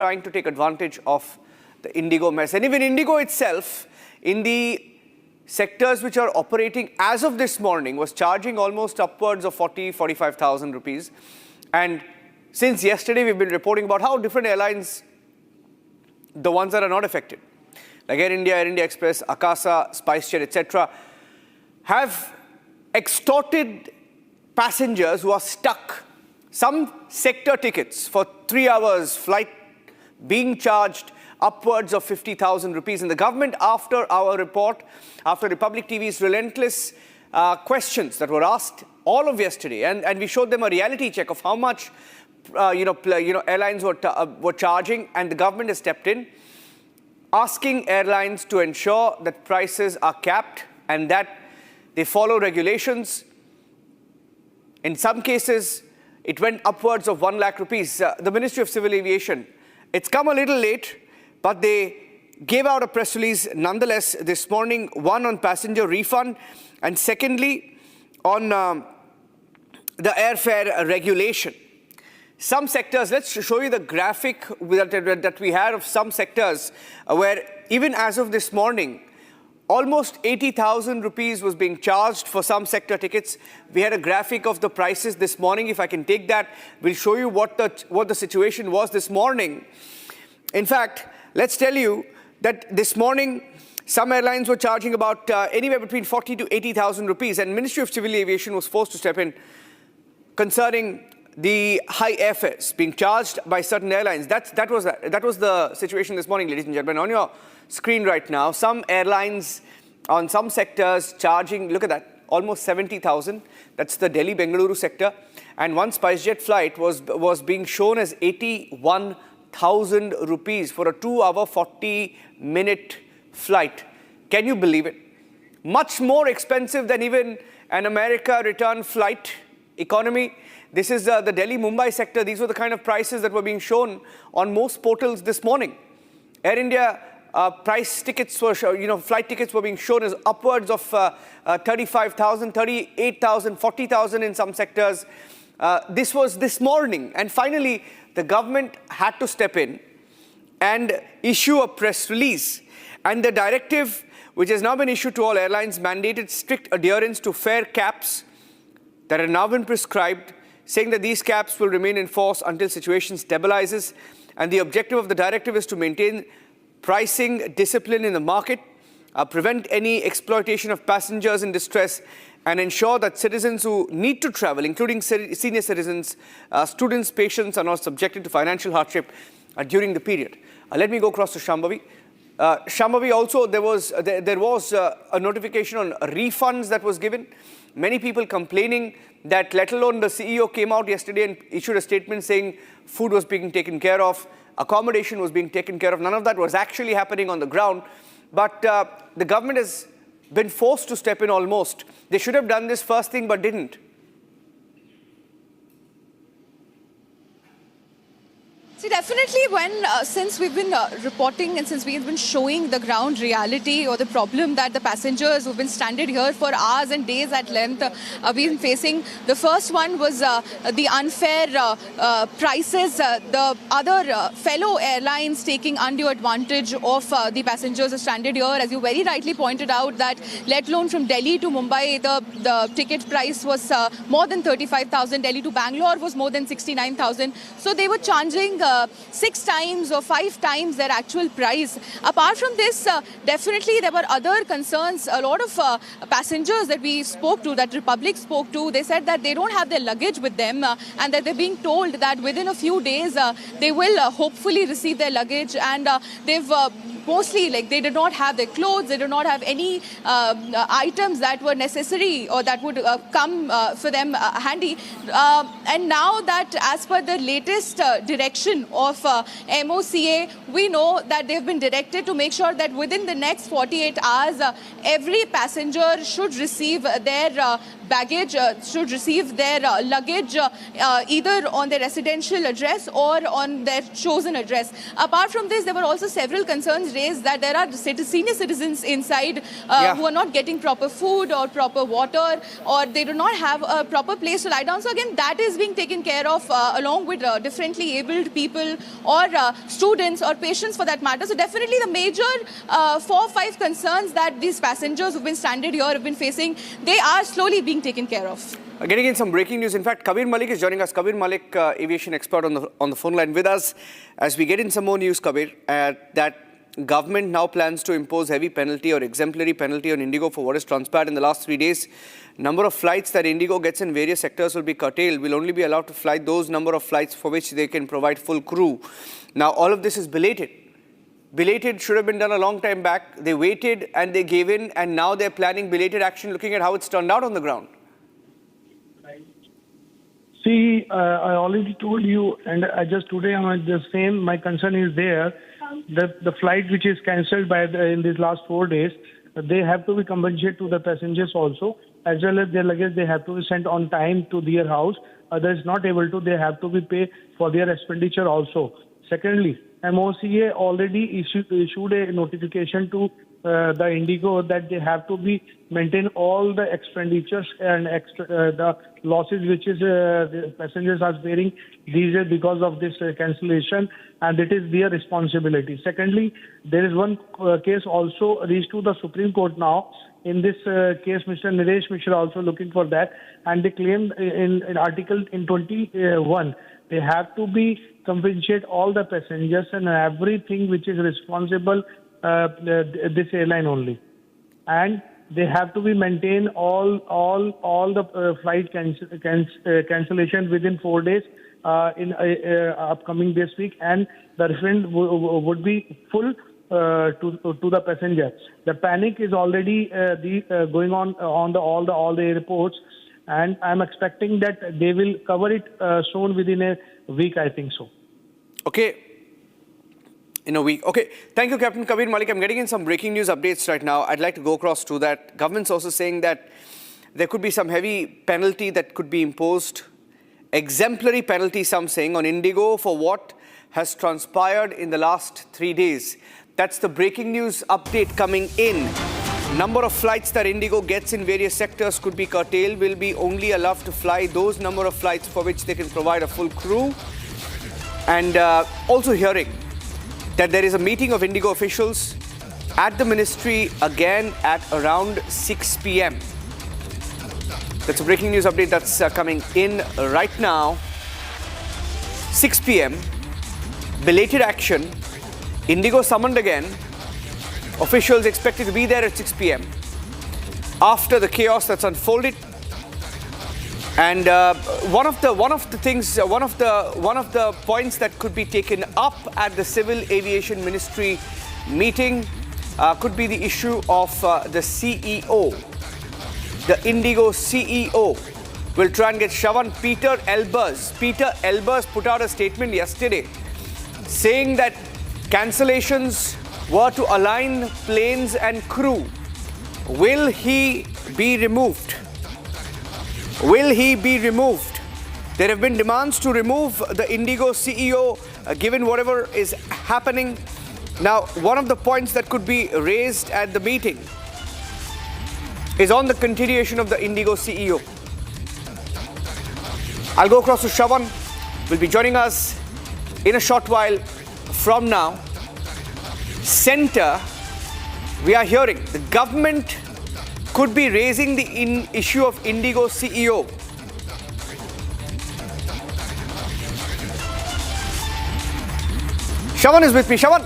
trying to take advantage of the IndiGo mess. And even IndiGo itself, in the sectors which are operating as of this morning, was charging almost upwards of 45,000 rupees. And since yesterday, we've been reporting about how different airlines, the ones that are not affected, like Air India Express, Akasa, SpiceJet, etc., have extorted passengers who are stuck. Some sector tickets for 3 hours flight being charged upwards of 50,000 rupees. And the government, after our report, after Republic TV's relentless questions that were asked all of yesterday, and we showed them a reality check of how much airlines were charging, and the government has stepped in, asking airlines to ensure that prices are capped and that they follow regulations. In some cases, it went upwards of 1 lakh rupees. The Ministry of Civil Aviation, it's come a little late, but they gave out a press release nonetheless this morning, one on passenger refund, and secondly, on the airfare regulation. Some sectors, let's show you the graphic that we had of some sectors where even as of this morning, almost 80,000 rupees was being charged for some sector tickets. We had a graphic of the prices this morning. If I can take that, we'll show you what the situation was this morning. In fact, let's tell you that this morning, some airlines were charging about anywhere between 40 to 80,000 rupees, and Ministry of Civil Aviation was forced to step in concerning the high airfares being charged by certain airlines. That was the situation this morning, ladies and gentlemen. On your screen right now, some airlines on some sectors charging, look at that, almost 70,000. That's the Delhi-Bengaluru sector. And one SpiceJet flight was being shown as 81,000 rupees for a 2-hour, 40-minute flight. Can you believe it? Much more expensive than even an America return flight economy. This is the Delhi-Mumbai sector. These were the kind of prices that were being shown on most portals this morning. Air India price tickets were, flight tickets were being shown as upwards of 35,000, 38,000, 40,000 in some sectors. This was this morning. And finally, the government had to step in and issue a press release. And the directive, which has now been issued to all airlines, mandated strict adherence to fare caps that have now been prescribed, saying that these caps will remain in force until situation stabilizes. And the objective of the directive is to maintain pricing discipline in the market, prevent any exploitation of passengers in distress, and ensure that citizens who need to travel, including senior citizens, students, patients, are not subjected to financial hardship during the period. Let me go across to Shambhavi. Shambhavi, also there was a notification on refunds that was given. Many people complaining that, let alone the CEO came out yesterday and issued a statement saying food was being taken care of, accommodation was being taken care of. None of that was actually happening on the ground. But the government has been forced to step in almost. They should have done this first thing but didn't. See, definitely since we've been reporting and since we've been showing the ground reality or the problem that the passengers who've been stranded here for hours and days at length have been facing. The first one was the unfair prices, the other fellow airlines taking undue advantage of the passengers who are stranded here. As you very rightly pointed out, that let alone from Delhi to Mumbai, the ticket price was more than 35,000. Delhi to Bangalore was more than 69,000. So they were charging 6 times or 5 times their actual price. Apart from this, definitely there were other concerns. A lot of passengers that we spoke to, that Republic spoke to, they said that they don't have their luggage with them and that they're being told that within a few days they will hopefully receive their luggage, and they've mostly, they did not have their clothes, they did not have any items that were necessary or that would come for them handy. And now that, as per the latest direction of MOCA, we know that they've been directed to make sure that within the next 48 hours, every passenger should receive their baggage should receive their luggage either on their residential address or on their chosen address. Apart from this, there were also several concerns raised that there are senior citizens inside who are not getting proper food or proper water, or they do not have a proper place to lie down. So again, that is being taken care of along with differently abled people or students or patients for that matter. So definitely the major 4 or 5 concerns that these passengers who've been stranded here have been facing, they are slowly being taken care of. Getting in some breaking news. In fact, Kabir Malik is joining us. Kabir Malik, aviation expert on the phone line with us. As we get in some more news, Kabir, that government now plans to impose heavy penalty or exemplary penalty on IndiGo for what has transpired in the last 3 days. Number of flights that IndiGo gets in various sectors will be curtailed. Will only be allowed to fly those number of flights for which they can provide full crew. Now, all of this is belated. Belated should have been done a long time back. They waited and they gave in, and now they're planning belated action, looking at how it's turned out on the ground. See, I already told you, and just today I'm the same. My concern is there that the flight which is cancelled in these last 4 days, they have to be compensated to the passengers also, as well as their luggage. They have to be sent on time to their house. Others not able to, they have to be paid for their expenditure also. Secondly, MOCA already issued a notification to the IndiGo that they have to be maintain all the expenditures and the losses which is the passengers are bearing these days because of this cancellation, and it is their responsibility. Secondly, there is one case also reached to the Supreme Court now. In this case, Mr. Nilesh Mishra also looking for that, and they claim in Article 21 they have to be compensate all the passengers and everything which is responsible this airline only, and they have to be maintain all the flight cancellation within 4 days in upcoming this week, and the refund would be full to the passenger. The panic is already going on all the airports, and I'm expecting that they will cover it soon within a week, I think so. Okay. In a week. Okay. Thank you, Captain Kabir Malik. I'm getting in some breaking news updates right now. I'd like to go across to that. Government's also saying that there could be some heavy penalty that could be imposed. Exemplary penalty, some saying, on IndiGo for what has transpired in the last 3 days. That's the breaking news update coming in. Number of flights that IndiGo gets in various sectors could be curtailed. Will be only allowed to fly those number of flights for which they can provide a full crew. And also hearing that there is a meeting of IndiGo officials at the ministry again at around 6 p.m. That's a breaking news update that's coming in right now. 6 p.m. Belated action. IndiGo summoned again. Officials expected to be there at 6 p.m. after the chaos that's unfolded. And one of the points that could be taken up at the Civil Aviation Ministry meeting could be the issue of the CEO. The IndiGo CEO will try and get Shravan. Peter Elbers put out a statement yesterday saying that cancellations were to align planes and crew. Will he be removed? Will he be removed? There have been demands to remove the IndiGo CEO given whatever is happening. Now, one of the points that could be raised at the meeting is on the continuation of the IndiGo CEO. I'll go across to Shravan. Will be joining us in a short while from now. Center, we are hearing the government could be raising the issue of IndiGo CEO. Shravan is with me. Shravan,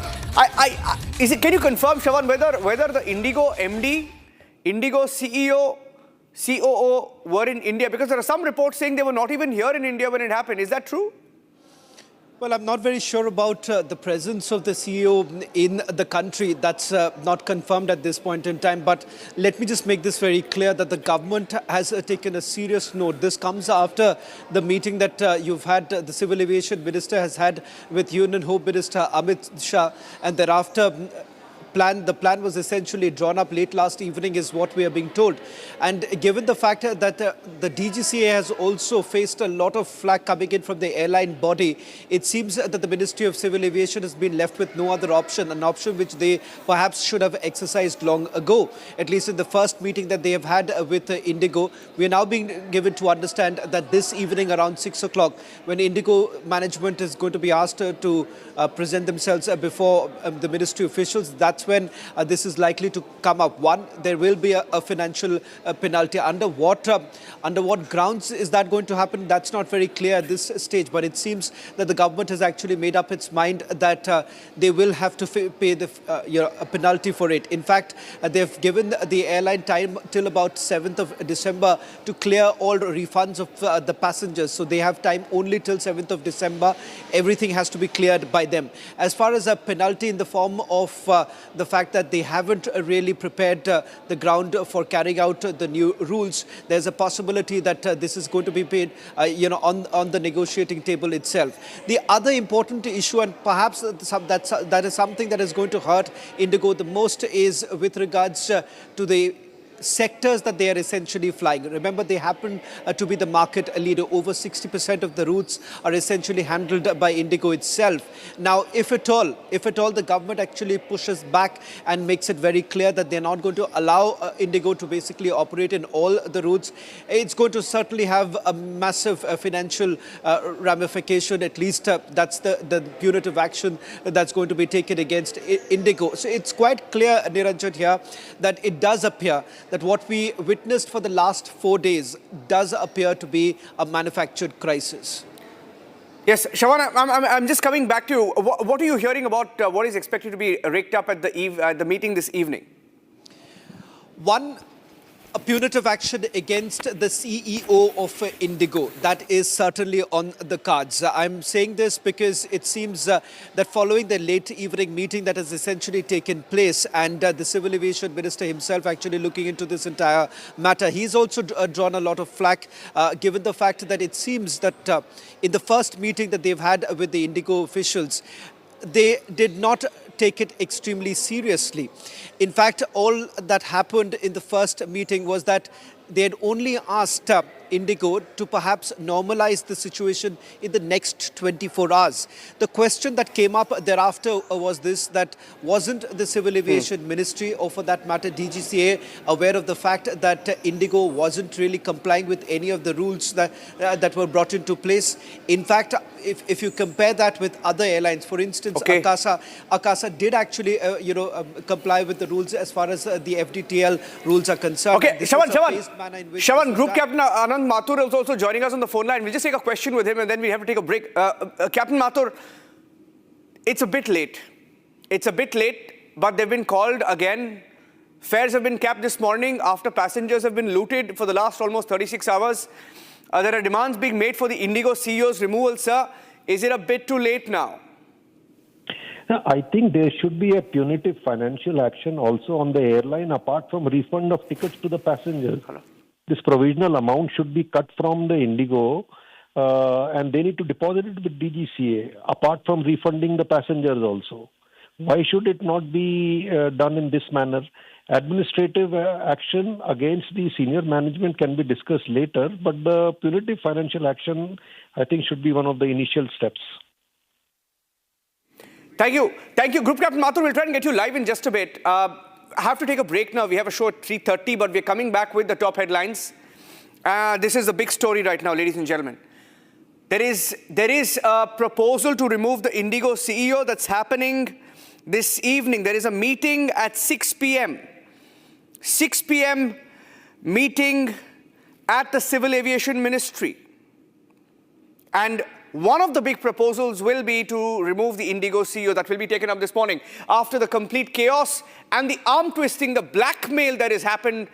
can you confirm, Shravan, whether the IndiGo MD, IndiGo CEO, COO were in India? Because there are some reports saying they were not even here in India when it happened. Is that true? Well, I'm not very sure about the presence of the CEO in the country. That's not confirmed at this point in time. But let me just make this very clear that the government has taken a serious note. This comes after the meeting that you've had, the Civil Aviation Minister has had with Union Home Minister Amit Shah, and thereafter the plan was essentially drawn up late last evening is what we are being told. And given the fact that the DGCA has also faced a lot of flack coming in from the airline body, it seems that the Ministry of Civil Aviation has been left with no other option, an option which they perhaps should have exercised long ago. At least in the first meeting that they have had with IndiGo, we are now being given to understand that this evening around 6 o'clock, when IndiGo management is going to be asked to present themselves before the ministry officials, that's when this is likely to come up. One, there will be a financial penalty. Under what grounds is that going to happen? That's not very clear at this stage, but it seems that the government has actually made up its mind that they will have to pay a penalty for it. In fact, they've given the airline time till about 7th of December to clear all refunds of the passengers. So they have time only till 7th of December. Everything has to be cleared by them. As far as a penalty in the form of the fact that they haven't really prepared the ground for carrying out the new rules, there's a possibility that this is going to be paid on the negotiating table itself. The other important issue, and perhaps that is something that is going to hurt IndiGo the most, is with regards to the sectors that they are essentially flying. Remember, they happen to be the market leader. Over 60% of the routes are essentially handled by IndiGo itself. Now, if at all the government actually pushes back and makes it very clear that they're not going to allow IndiGo to basically operate in all the routes, it's going to certainly have a massive financial ramification. At least that's the punitive action that's going to be taken against IndiGo. So it's quite clear, Niranjan, here that it does appear that what we witnessed for the last 4 days does appear to be a manufactured crisis. Yes, Shawan, I'm just coming back to you. What are you hearing about what is expected to be raked up at the meeting this evening? One, a punitive action against the CEO of IndiGo. That is certainly on the cards. I'm saying this because it seems that following the late evening meeting that has essentially taken place, and the Civil Aviation Minister himself actually looking into this entire matter, he's also drawn a lot of flack given the fact that it seems that in the first meeting that they've had with the IndiGo officials, they did not take it extremely seriously. In fact, all that happened in the first meeting was that they had only asked IndiGo to perhaps normalize the situation in the next 24 hours. The question that came up thereafter was this, that wasn't the Civil Aviation Ministry, or for that matter DGCA, aware of the fact that IndiGo wasn't really complying with any of the rules that were brought into place? In fact, if you compare that with other airlines, for instance, Akasa did actually comply with the rules as far as the FDTL ruls are concerned. Okay, Shawan, Group Captain Anand Mathur is also joining us on the phone line. We'll just take a question with him and then we have to take a break. Captain Mathur, it's a bit late. It's a bit late, but they've been called again. Fares have been capped this morning after passengers have been looted for the last almost 36 hours. There are demands being made for the IndiGo CEO's removal, sir. Is it a bit too late now? I think there should be a punitive financial action also on the airline, apart from refund of tickets to the passengers. This provisional amount should be cut from the IndiGo and they need to deposit it with DGCA, apart from refunding the passengers also. Why should it not be done in this manner? Administrative action against the senior management can be discussed later, but the punitive financial action, I think, should be one of the initial steps. Thank you. Thank you. Group Captain Mathur, we'll try and get you live in just a bit. I have to take a break now. We have a show at 3:30, but we're coming back with the top headlines. This is the big story right now, ladies and gentlemen. There is a proposal to remove the IndiGo CEO that's happening this evening. There is a meeting at 6 p.m. 6 p.m. meeting at the Civil Aviation Ministry. And one of the big proposals will be to remove the IndiGo CEO. That will be taken up this morning after the complete chaos and the arm twisting, the blackmail that has happened